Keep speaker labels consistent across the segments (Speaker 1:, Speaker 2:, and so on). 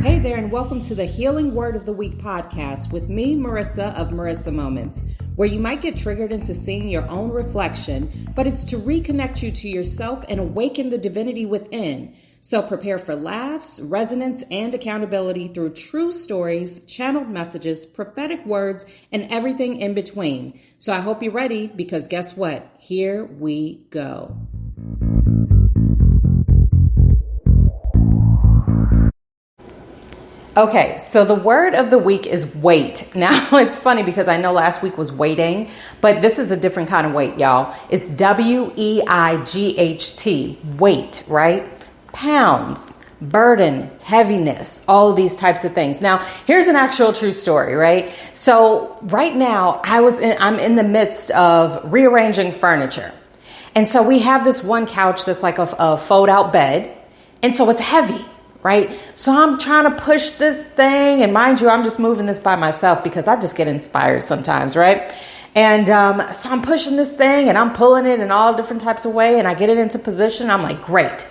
Speaker 1: Hey there, and welcome to the Healing Word of the Week podcast with me, Marisa of Marisa Moments, where you might get triggered into seeing your own reflection, but it's to reconnect you to yourself and awaken the divinity within. So prepare for laughs, resonance, and accountability through true stories, channeled messages, prophetic words, and everything in between. So I hope you're ready, because guess what? Here we go. Okay, so the word of the week is wait. Now, it's funny because I know last week was waiting, but this is a different kind of wait, y'all. It's W-E-I-G-H-T, weight, right? Pounds, burden, heaviness, all of these types of things. Now, here's an actual true story, right? So right now, I'm in the midst of rearranging furniture. And so we have this one couch that's like a fold-out bed, and so it's heavy. Right? So I'm trying to push this thing. And mind you, I'm just moving this by myself because I just get inspired sometimes. Right? And so I'm pushing this thing and I'm pulling it in all different types of way. And I get it into position. I'm like, great.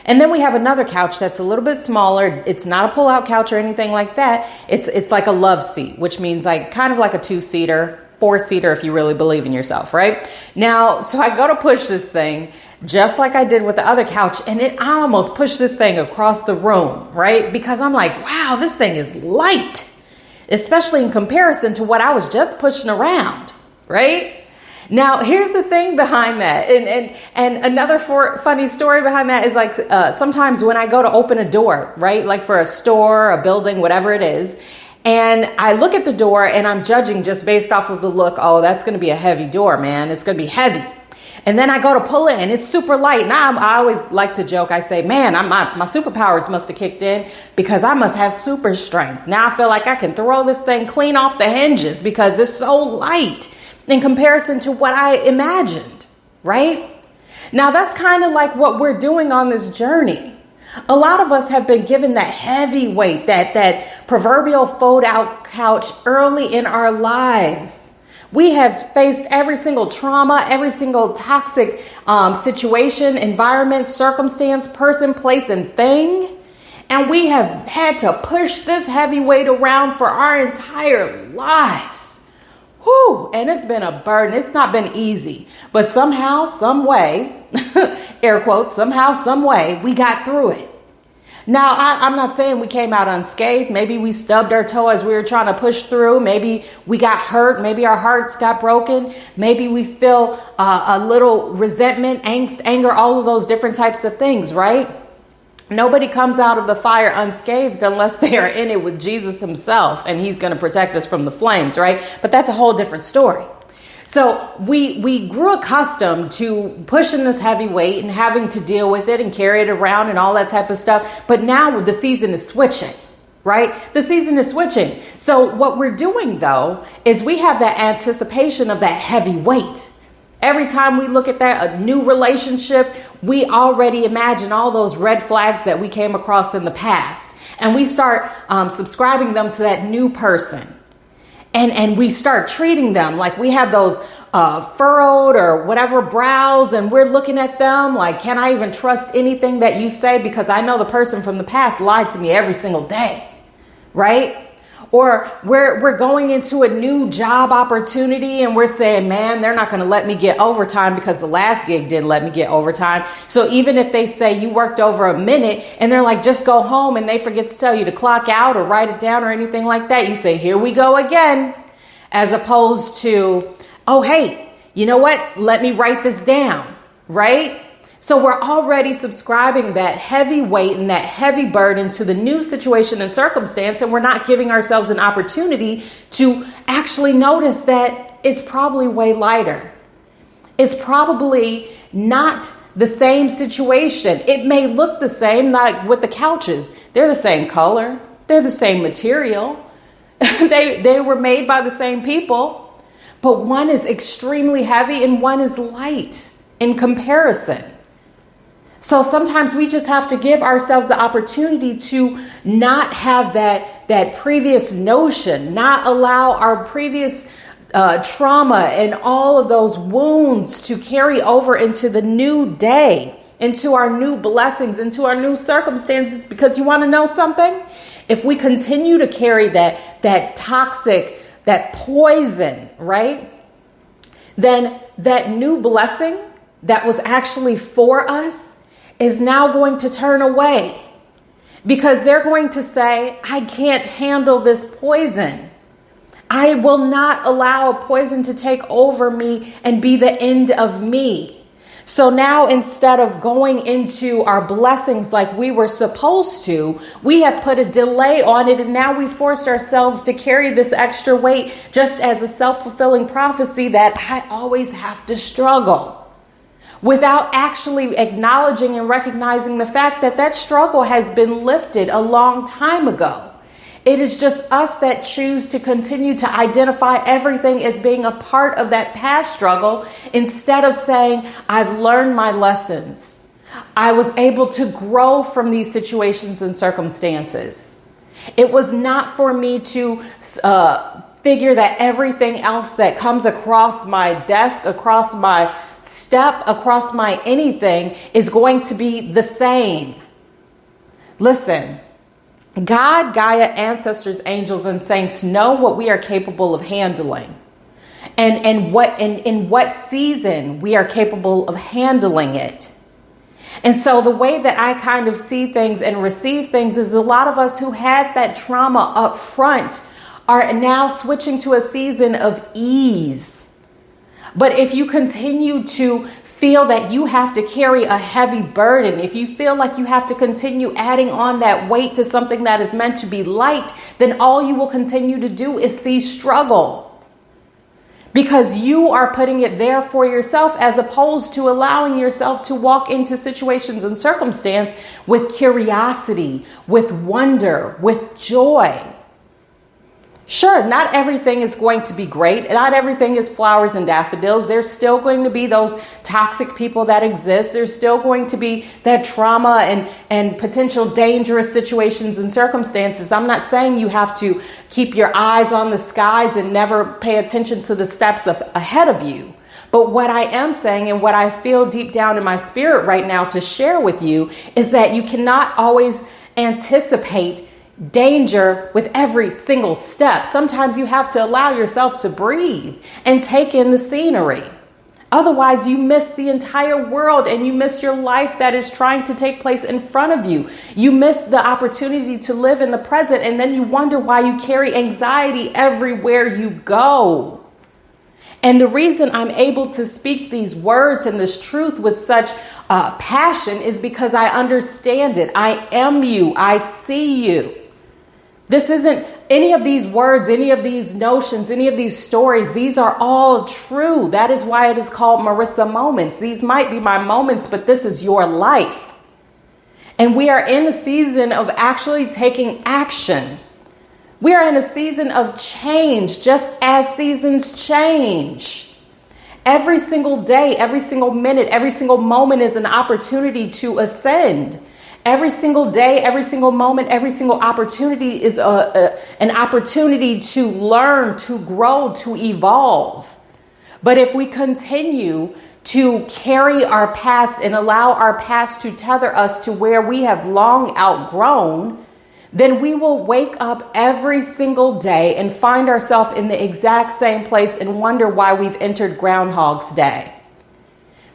Speaker 1: And then we have another couch that's a little bit smaller. It's not a pull out couch or anything like that. It's like a love seat, which means like kind of like a 2-seater, 4-seater if you really believe in yourself. Right? Now, so I go to push this thing just like I did with the other couch. And I almost pushed this thing across the room, right? Because I'm like, wow, this thing is light, especially in comparison to what I was just pushing around, right? Now, here's the thing behind that. And another funny story behind that is like sometimes when I go to open a door, right? Like for a store, a building, whatever it is. And I look at the door and I'm judging just based off of the look. Oh, that's going to be a heavy door, man. It's going to be heavy. And then I go to pull it and it's super light. Now I always like to joke. I say, man, my superpowers must have kicked in because I must have super strength. Now I feel like I can throw this thing clean off the hinges because it's so light in comparison to what I imagined, right? Now that's kind of like what we're doing on this journey. A lot of us have been given that heavy weight, that proverbial fold out couch early in our lives. We have faced every single trauma, every single toxic situation, environment, circumstance, person, place, and thing. And we have had to push this heavy weight around for our entire lives. Whew, and it's been a burden. It's not been easy. But somehow, some way, air quotes, somehow, some way, we got through it. Now, I'm not saying we came out unscathed. Maybe we stubbed our toe as we were trying to push through. Maybe we got hurt. Maybe our hearts got broken. Maybe we feel a little resentment, angst, anger, all of those different types of things, right? Nobody comes out of the fire unscathed unless they are in it with Jesus himself, and he's going to protect us from the flames, right? But that's a whole different story. So we grew accustomed to pushing this heavy weight and having to deal with it and carry it around and all that type of stuff. But now the season is switching, right? The season is switching. So what we're doing, though, is we have that anticipation of that heavy weight. Every time we look at a new relationship, we already imagine all those red flags that we came across in the past. And we start subscribing them to that new person. And we start treating them like we have those furrowed or whatever brows, and we're looking at them like, can I even trust anything that you say? Because I know the person from the past lied to me every single day, right? Or we're going into a new job opportunity and we're saying, man, they're not going to let me get overtime because the last gig didn't let me get overtime. So even if they say you worked over a minute and they're like, just go home, and they forget to tell you to clock out or write it down or anything like that, you say, here we go again, as opposed to, oh, hey, you know what? Let me write this down, right? So we're already subscribing that heavy weight and that heavy burden to the new situation and circumstance, and we're not giving ourselves an opportunity to actually notice that it's probably way lighter. It's probably not the same situation. It may look the same, like with the couches. They're the same color. They're the same material. They were made by the same people, but one is extremely heavy and one is light in comparison. So sometimes we just have to give ourselves the opportunity to not have that previous notion, not allow our previous trauma and all of those wounds to carry over into the new day. into our new blessings, into our new circumstances. Because you want to know something? If we continue to carry that toxic, that poison, right? Then that new blessing that was actually for us is now going to turn away. Because they're going to say, I can't handle this poison. I will not allow a poison to take over me and be the end of me. So now, instead of going into our blessings like we were supposed to, we have put a delay on it. And now we forced ourselves to carry this extra weight, just as a self-fulfilling prophecy that I always have to struggle, without actually acknowledging and recognizing the fact that that struggle has been lifted a long time ago. It is just us that choose to continue to identify everything as being a part of that past struggle, instead of saying, I've learned my lessons. I was able to grow from these situations and circumstances. It was not for me to figure that everything else that comes across my desk, across my step, across my anything is going to be the same. Listen. God, Gaia, ancestors, angels, and saints know what we are capable of handling, and in what season we are capable of handling it. And so the way that I kind of see things and receive things is, a lot of us who had that trauma up front are now switching to a season of ease. But if you continue to feel that you have to carry a heavy burden, if you feel like you have to continue adding on that weight to something that is meant to be light, then all you will continue to do is see struggle, because you are putting it there for yourself, as opposed to allowing yourself to walk into situations and circumstance with curiosity, with wonder, with joy. Sure, not everything is going to be great. Not everything is flowers and daffodils. There's still going to be those toxic people that exist. There's still going to be that trauma and potential dangerous situations and circumstances. I'm not saying you have to keep your eyes on the skies and never pay attention to the steps ahead of you. But what I am saying, and what I feel deep down in my spirit right now to share with you, is that you cannot always anticipate danger with every single step. Sometimes you have to allow yourself to breathe and take in the scenery. Otherwise, you miss the entire world, and you miss your life that is trying to take place in front of you. You miss the opportunity to live in the present, and then you wonder why you carry anxiety everywhere you go. And the reason I'm able to speak these words and this truth with such passion is because I understand it. I am you. I see you. This isn't any of these words, any of these notions, any of these stories. These are all true. That is why it is called Marisa Moments. These might be my moments, but this is your life. And we are in a season of actually taking action. We are in a season of change, just as seasons change. Every single day, every single minute, every single moment is an opportunity to ascend. Every single day, every single moment, every single opportunity is an opportunity to learn, to grow, to evolve. But if we continue to carry our past and allow our past to tether us to where we have long outgrown, then we will wake up every single day and find ourselves in the exact same place and wonder why we've entered Groundhog's Day.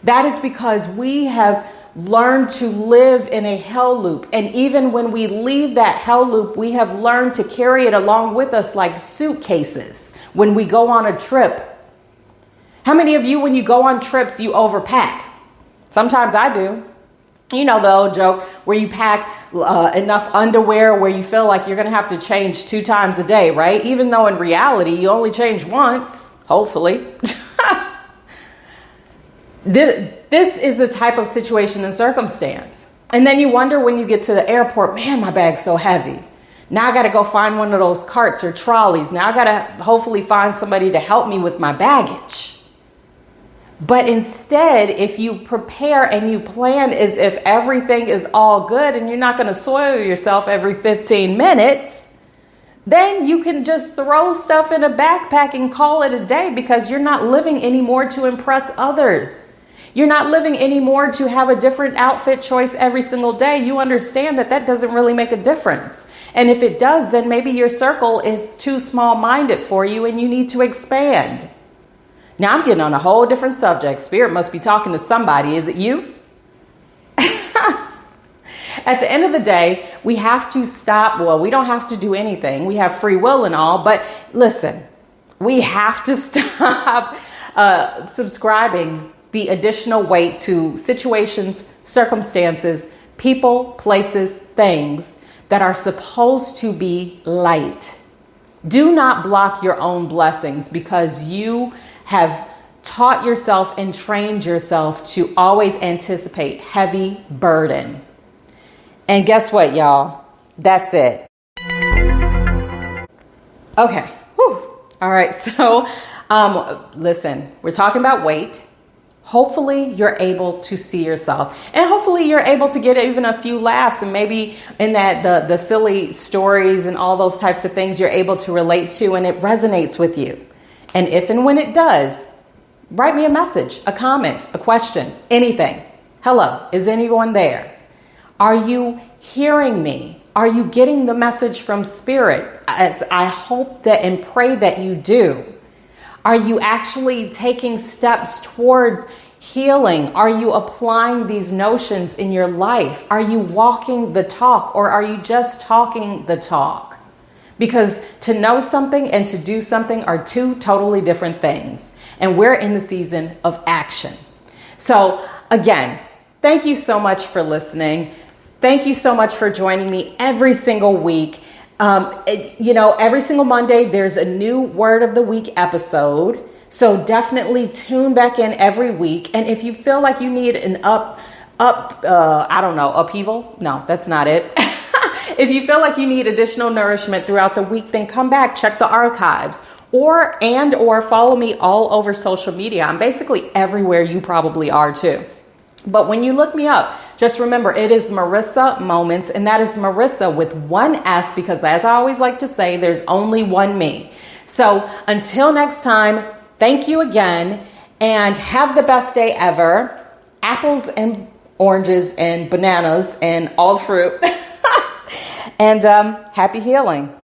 Speaker 1: That is because we have learned to live in a hell loop. And even when we leave that hell loop, we have learned to carry it along with us like suitcases when we go on a trip. How many of you, when you go on trips, you overpack? Sometimes I do. You know, the old joke where you pack enough underwear where you feel like you're going to have to change 2 times a day, right? Even though in reality, you only change once, hopefully. This is the type of situation and circumstance. And then you wonder when you get to the airport, man, my bag's so heavy. Now I got to go find one of those carts or trolleys. Now I got to hopefully find somebody to help me with my baggage. But instead, if you prepare and you plan as if everything is all good and you're not going to soil yourself every 15 minutes, then you can just throw stuff in a backpack and call it a day, because you're not living anymore to impress others. You're not living anymore to have a different outfit choice every single day. You understand that that doesn't really make a difference. And if it does, then maybe your circle is too small-minded for you and you need to expand. Now I'm getting on a whole different subject. Spirit must be talking to somebody. Is it you? At the end of the day, we have to stop. Well, we don't have to do anything. We have free will and all. But listen, we have to stop subscribing the additional weight to situations, circumstances, people, places, things that are supposed to be light. Do not block your own blessings because you have taught yourself and trained yourself to always anticipate heavy burden. And guess what, y'all? That's it. Okay. Whew. All right. So, listen, we're talking about weight. Hopefully you're able to see yourself, and hopefully you're able to get even a few laughs, and maybe in that the silly stories and all those types of things you're able to relate to, and it resonates with you. And if and when it does, write me a message, a comment, a question, anything. Hello, is anyone there? Are you hearing me? Are you getting the message from Spirit? As I hope that and pray that you do. Are you actually taking steps towards healing? Are you applying these notions in your life? Are you walking the talk, or are you just talking the talk? Because to know something and to do something are two totally different things. And we're in the season of action. So again, thank you so much for listening. Thank you so much for joining me every single week. Every single Monday, there's a new Word of the Week episode. So definitely tune back in every week. And if you feel like you need an upheaval. No, that's not it. If you feel like you need additional nourishment throughout the week, then come back, check the archives, or follow me all over social media. I'm basically everywhere you probably are too. But when you look me up, just remember it is Marisa Moments, and that is Marisa with one S, because as I always like to say, there's only one me. So until next time, thank you again, and have the best day ever. Apples and oranges and bananas and all fruit. And happy healing.